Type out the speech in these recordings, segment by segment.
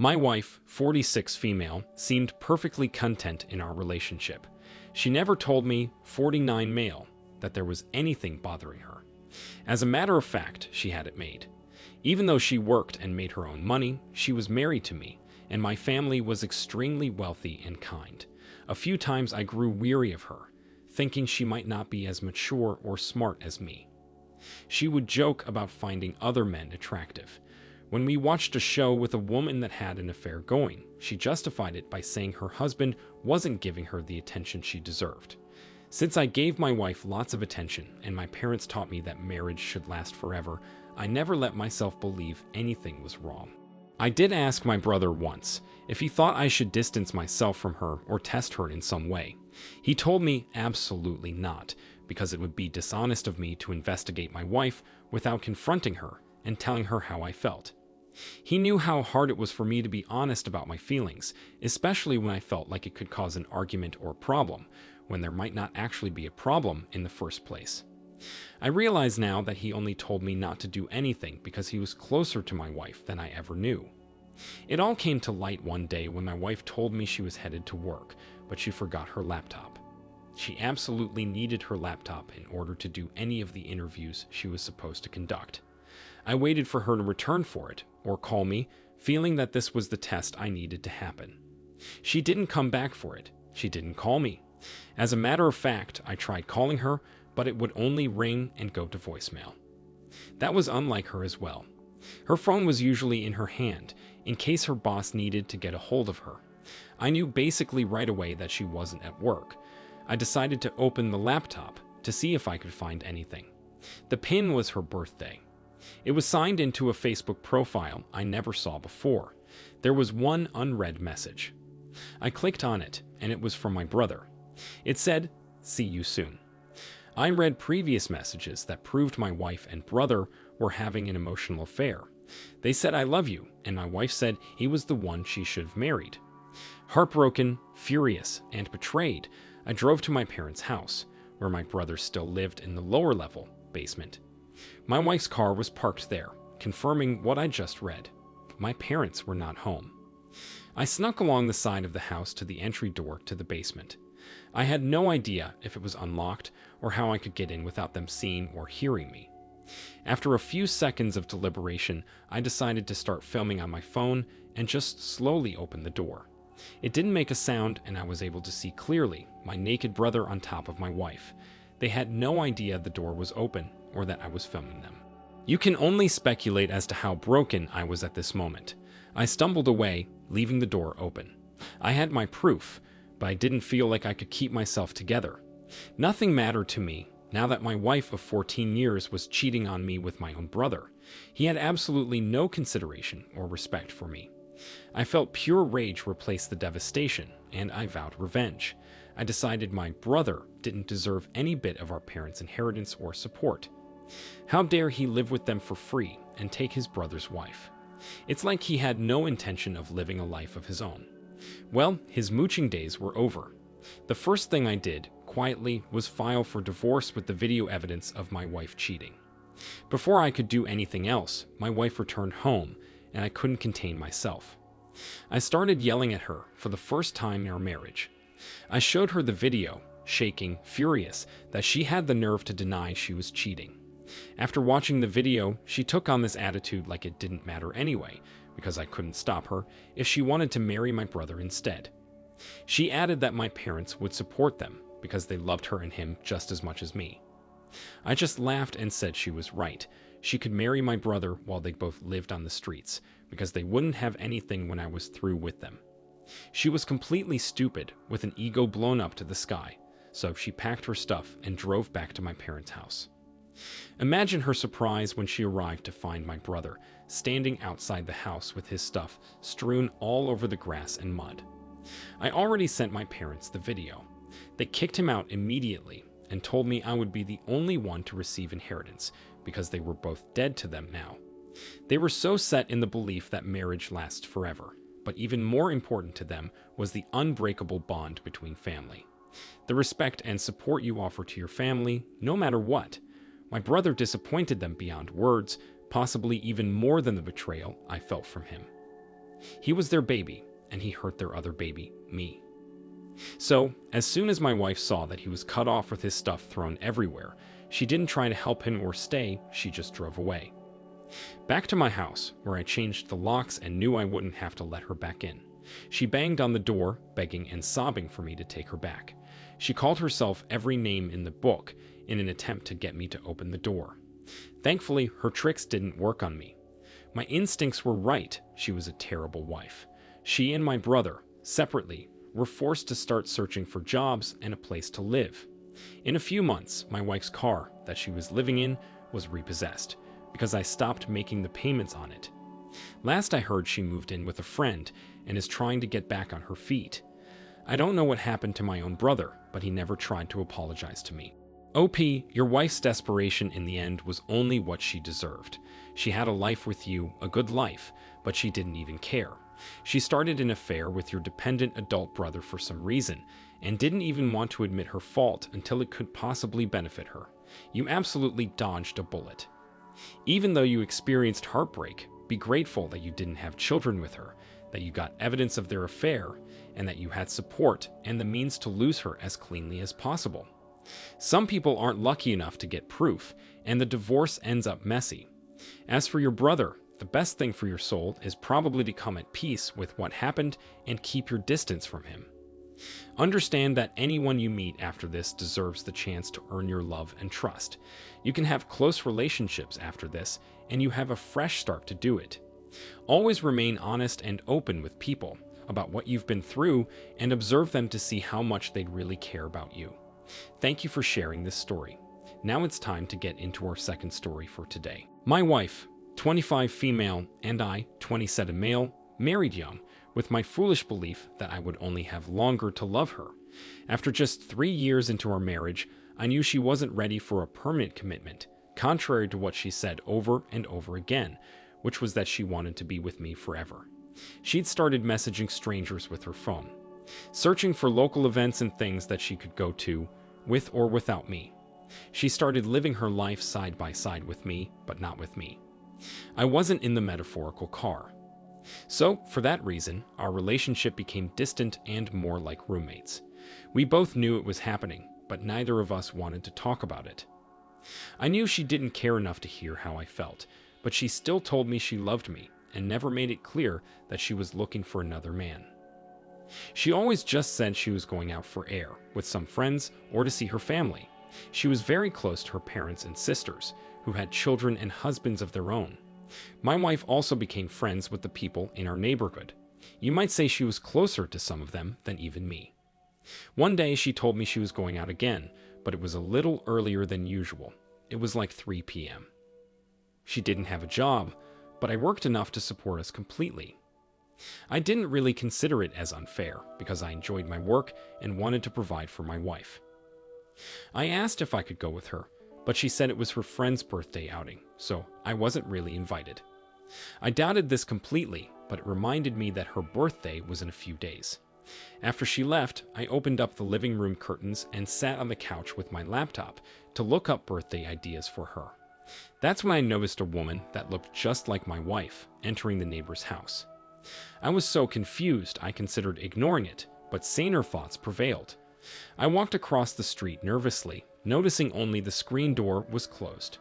My wife, 46 female, seemed perfectly content in our relationship. She never told me, 49 male, that there was anything bothering her. As a matter of fact, she had it made. Even though she worked and made her own money, she was married to me, and my family was extremely wealthy and kind. A few times I grew weary of her, thinking she might not be as mature or smart as me. She would joke about finding other men attractive. When we watched a show with a woman that had an affair going, she justified it by saying her husband wasn't giving her the attention she deserved. Since I gave my wife lots of attention and my parents taught me that marriage should last forever, I never let myself believe anything was wrong. I did ask my brother once if he thought I should distance myself from her or test her in some way. He told me absolutely not, because it would be dishonest of me to investigate my wife without confronting her and telling her how I felt. He knew how hard it was for me to be honest about my feelings, especially when I felt like it could cause an argument or problem, when there might not actually be a problem in the first place. I realize now that he only told me not to do anything because he was closer to my wife than I ever knew. It all came to light one day when my wife told me she was headed to work, but she forgot her laptop. She absolutely needed her laptop in order to do any of the interviews she was supposed to conduct. I waited for her to return for it, or call me, feeling that this was the test I needed to happen. She didn't come back for it. She didn't call me. As a matter of fact, I tried calling her, but it would only ring and go to voicemail. That was unlike her as well. Her phone was usually in her hand, in case her boss needed to get a hold of her. I knew basically right away that she wasn't at work. I decided to open the laptop to see if I could find anything. The pin was her birthday. It was signed into a Facebook profile I never saw before. There was one unread message. I clicked on it, and it was from my brother. It said, "See you soon." I read previous messages that proved my wife and brother were having an emotional affair. They said, "I love you," and my wife said he was the one she should have married. Heartbroken, furious, and betrayed, I drove to my parents' house, where my brother still lived in the lower level, basement. My wife's car was parked there, confirming what I just read. My parents were not home. I snuck along the side of the house to the entry door to the basement. I had no idea if it was unlocked or how I could get in without them seeing or hearing me. After a few seconds of deliberation, I decided to start filming on my phone and just slowly open the door. It didn't make a sound, and I was able to see clearly my naked brother on top of my wife. They had no idea the door was open or that I was filming them. You can only speculate as to how broken I was at this moment. I stumbled away, leaving the door open. I had my proof, but I didn't feel like I could keep myself together. Nothing mattered to me now that my wife of 14 years was cheating on me with my own brother. He had absolutely no consideration or respect for me. I felt pure rage replace the devastation, and I vowed revenge. I decided my brother didn't deserve any bit of our parents' inheritance or support. How dare he live with them for free and take his brother's wife? It's like he had no intention of living a life of his own. Well, his mooching days were over. The first thing I did, quietly, was file for divorce with the video evidence of my wife cheating. Before I could do anything else, my wife returned home, and I couldn't contain myself. I started yelling at her for the first time in our marriage. I showed her the video, shaking, furious, that she had the nerve to deny she was cheating. After watching the video, she took on this attitude like it didn't matter anyway, because I couldn't stop her, if she wanted to marry my brother instead. She added that my parents would support them, because they loved her and him just as much as me. I just laughed and said she was right. She could marry my brother while they both lived on the streets, because they wouldn't have anything when I was through with them. She was completely stupid, with an ego blown up to the sky, so she packed her stuff and drove back to my parents' house. Imagine her surprise when she arrived to find my brother standing outside the house with his stuff strewn all over the grass and mud. I already sent my parents the video. They kicked him out immediately and told me I would be the only one to receive inheritance because they were both dead to them now. They were so set in the belief that marriage lasts forever, but even more important to them was the unbreakable bond between family. The respect and support you offer to your family, no matter what. My brother disappointed them beyond words, possibly even more than the betrayal I felt from him. He was their baby, and he hurt their other baby, me. So, as soon as my wife saw that he was cut off with his stuff thrown everywhere, she didn't try to help him or stay, she just drove away. Back to my house, where I changed the locks and knew I wouldn't have to let her back in. She banged on the door, begging and sobbing for me to take her back. She called herself every name in the book in an attempt to get me to open the door. Thankfully, her tricks didn't work on me. My instincts were right. She was a terrible wife. She and my brother, separately, were forced to start searching for jobs and a place to live. In a few months, my wife's car that she was living in was repossessed because I stopped making the payments on it. Last I heard, she moved in with a friend and is trying to get back on her feet. I don't know what happened to my own brother, but he never tried to apologize to me. OP, your wife's desperation in the end was only what she deserved. She had a life with you, a good life, but she didn't even care. She started an affair with your dependent adult brother for some reason, and didn't even want to admit her fault until it could possibly benefit her. You absolutely dodged a bullet. Even though you experienced heartbreak, be grateful that you didn't have children with her, that you got evidence of their affair, and that you had support and the means to lose her as cleanly as possible. Some people aren't lucky enough to get proof, and the divorce ends up messy. As for your brother, the best thing for your soul is probably to come at peace with what happened and keep your distance from him. Understand that anyone you meet after this deserves the chance to earn your love and trust. You can have close relationships after this, and you have a fresh start to do it. Always remain honest and open with people about what you've been through, and observe them to see how much they really care about you. Thank you for sharing this story. Now it's time to get into our second story for today. My wife, 25 female, and I, 27 male, married young, with my foolish belief that I would only have longer to love her. After just 3 years into our marriage, I knew she wasn't ready for a permanent commitment, contrary to what she said over and over again, which was that she wanted to be with me forever. She'd started messaging strangers with her phone, searching for local events and things that she could go to, with or without me. She started living her life side by side with me, but not with me. I wasn't in the metaphorical car. So, for that reason, our relationship became distant and more like roommates. We both knew it was happening, but neither of us wanted to talk about it. I knew she didn't care enough to hear how I felt, but she still told me she loved me, and never made it clear that she was looking for another man. She always just said she was going out for air, with some friends, or to see her family. She was very close to her parents and sisters, who had children and husbands of their own. My wife also became friends with the people in our neighborhood. You might say she was closer to some of them than even me. One day she told me she was going out again, but it was a little earlier than usual. It was like 3 p.m. She didn't have a job, but I worked enough to support us completely. I didn't really consider it as unfair, because I enjoyed my work and wanted to provide for my wife. I asked if I could go with her, but she said it was her friend's birthday outing, so I wasn't really invited. I doubted this completely, but it reminded me that her birthday was in a few days. After she left, I opened up the living room curtains and sat on the couch with my laptop to look up birthday ideas for her. That's when I noticed a woman that looked just like my wife entering the neighbor's house. I was so confused I considered ignoring it, but saner thoughts prevailed. I walked across the street nervously, noticing only the screen door was closed.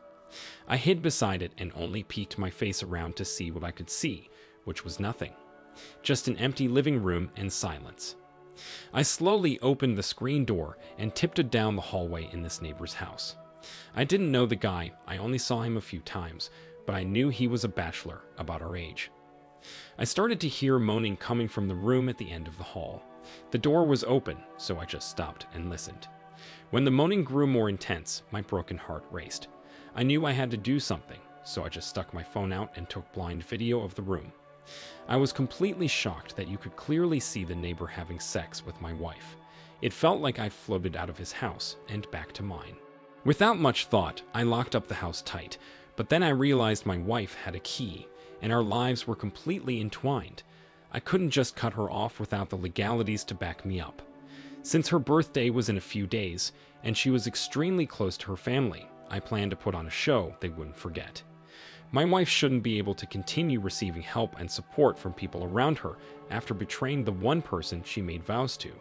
I hid beside it and only peeked my face around to see what I could see, which was nothing. Just an empty living room and silence. I slowly opened the screen door and tiptoed down the hallway in this neighbor's house. I didn't know the guy, I only saw him a few times, but I knew he was a bachelor, about our age. I started to hear moaning coming from the room at the end of the hall. The door was open, so I just stopped and listened. When the moaning grew more intense, my broken heart raced. I knew I had to do something, so I just stuck my phone out and took blind video of the room. I was completely shocked that you could clearly see the neighbor having sex with my wife. It felt like I'd floated out of his house and back to mine. Without much thought, I locked up the house tight, but then I realized my wife had a key, and our lives were completely entwined. I couldn't just cut her off without the legalities to back me up. Since her birthday was in a few days, and she was extremely close to her family, I planned to put on a show they wouldn't forget. My wife shouldn't be able to continue receiving help and support from people around her after betraying the one person she made vows to.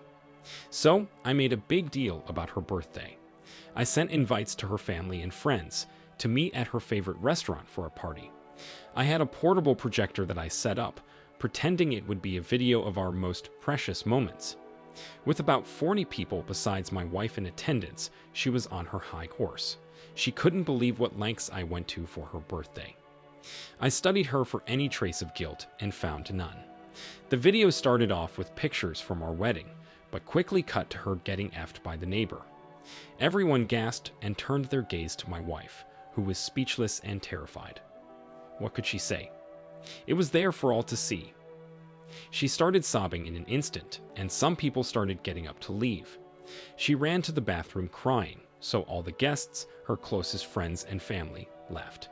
So, I made a big deal about her birthday. I sent invites to her family and friends to meet at her favorite restaurant for a party. I had a portable projector that I set up, pretending it would be a video of our most precious moments. With about 40 people besides my wife in attendance, she was on her high horse. She couldn't believe what lengths I went to for her birthday. I studied her for any trace of guilt and found none. The video started off with pictures from our wedding, but quickly cut to her getting effed by the neighbor. Everyone gasped and turned their gaze to my wife, who was speechless and terrified. What could she say? It was there for all to see. She started sobbing in an instant, and some people started getting up to leave. She ran to the bathroom crying, so all the guests, her closest friends and family, left.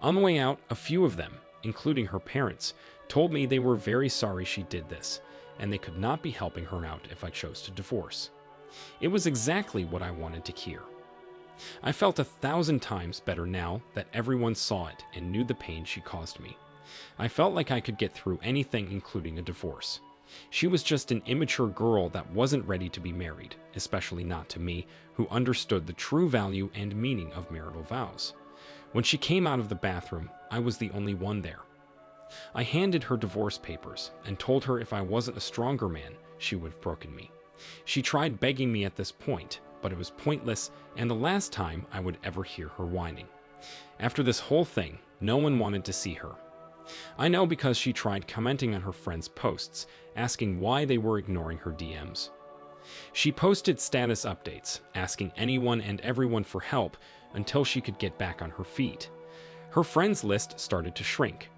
On the way out, a few of them, including her parents, told me they were very sorry she did this, and they could not be helping her out if I chose to divorce. It was exactly what I wanted to hear. I felt 1,000 times better now that everyone saw it and knew the pain she caused me. I felt like I could get through anything, including a divorce. She was just an immature girl that wasn't ready to be married, especially not to me, who understood the true value and meaning of marital vows. When she came out of the bathroom, I was the only one there. I handed her divorce papers and told her if I wasn't a stronger man, she would have broken me. She tried begging me at this point, but it was pointless and the last time I would ever hear her whining. After this whole thing, no one wanted to see her. I know because she tried commenting on her friends' posts, asking why they were ignoring her DMs. She posted status updates, asking anyone and everyone for help until she could get back on her feet. Her friends list started to shrink.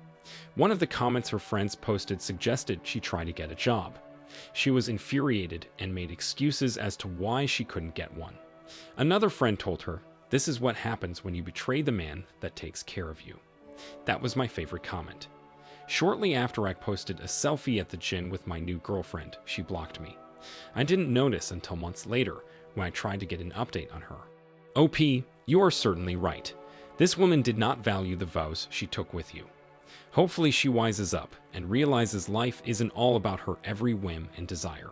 One of the comments her friends posted suggested she try to get a job. She was infuriated and made excuses as to why she couldn't get one. Another friend told her, "This is what happens when you betray the man that takes care of you." That was my favorite comment. Shortly after I posted a selfie at the gym with my new girlfriend, she blocked me. I didn't notice until months later when I tried to get an update on her. OP, you are certainly right. This woman did not value the vows she took with you. Hopefully she wises up and realizes life isn't all about her every whim and desire.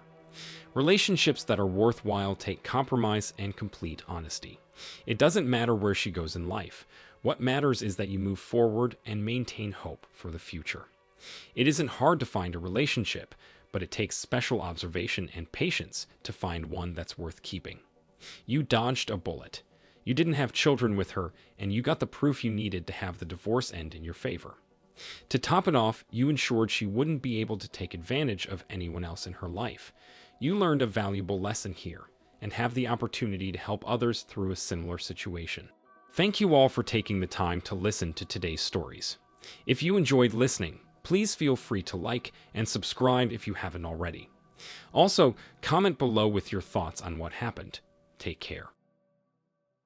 Relationships that are worthwhile take compromise and complete honesty. It doesn't matter where she goes in life. What matters is that you move forward and maintain hope for the future. It isn't hard to find a relationship, but it takes special observation and patience to find one that's worth keeping. You dodged a bullet. You didn't have children with her, and you got the proof you needed to have the divorce end in your favor. To top it off, you ensured she wouldn't be able to take advantage of anyone else in her life. You learned a valuable lesson here, and have the opportunity to help others through a similar situation. Thank you all for taking the time to listen to today's stories. If you enjoyed listening, please feel free to like and subscribe if you haven't already. Also, comment below with your thoughts on what happened. Take care.